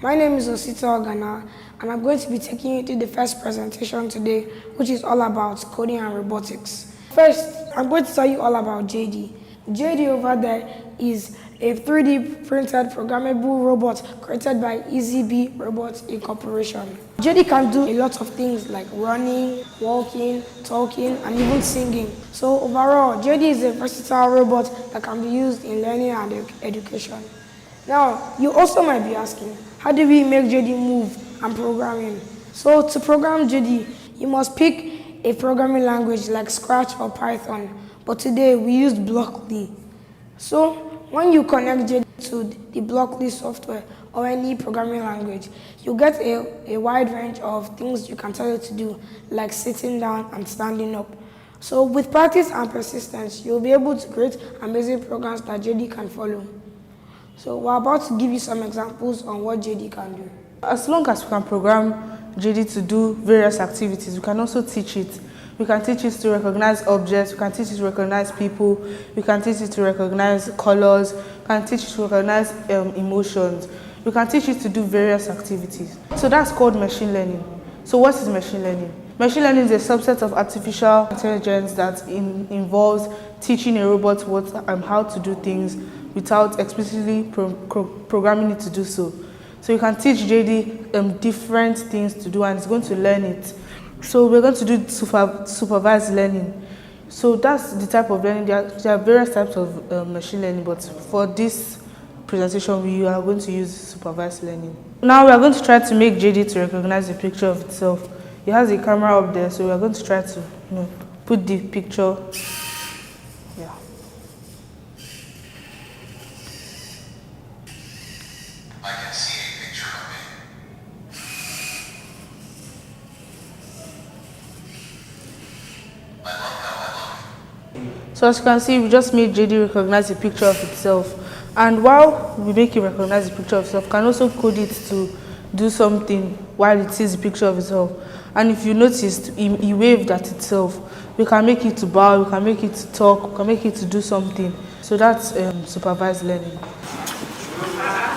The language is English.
My name is Osita Ogana, and I'm going to be taking you through the first presentation today, which is all about coding and robotics. First, I'm going to tell you all about JD. JD over there is a 3D printed programmable robot created by EasyB Robots Incorporation. JD can do a lot of things like running, walking, talking, and even singing. So overall, JD is a versatile robot that can be used in learning and education. Now, you also might be asking, how do we make JD move and program him? So to program JD, you must pick a programming language like Scratch or Python, but today we used Blockly. So when you connect JD to the Blockly software or any programming language, you get a wide range of things you can tell it to do, like sitting down and standing up. So with practice and persistence, you'll be able to create amazing programs that JD can follow. So we're about to give you some examples on what JD can do. As long as we can program JD to do various activities, we can also teach it. We can teach it to recognize objects, we can teach it to recognize people, we can teach it to recognize colors, we can teach it to recognize emotions. We can teach it to do various activities. So that's called machine learning. So what is machine learning? Machine learning is a subset of artificial intelligence that involves teaching a robot how to do things without explicitly programming it to do so. So you can teach JD different things to do, and it's going to learn it. So we're going to do supervised learning. So that's the type of learning. There are various types of machine learning, but for this presentation, we are going to use supervised learning. Now we are going to try to make JD to recognize the picture of itself. It has a camera up there, so we are going to try to put the picture. Yeah. I can see a picture of it. I love how I look. So as you can see, we just made JD recognize the picture of itself. And while we make it recognize the picture of itself, can also code it to do something while it sees the picture of itself. And if you noticed, he waved at itself. We can make it to bow, we can make it to talk, we can make it to do something. So that's supervised learning. Wow.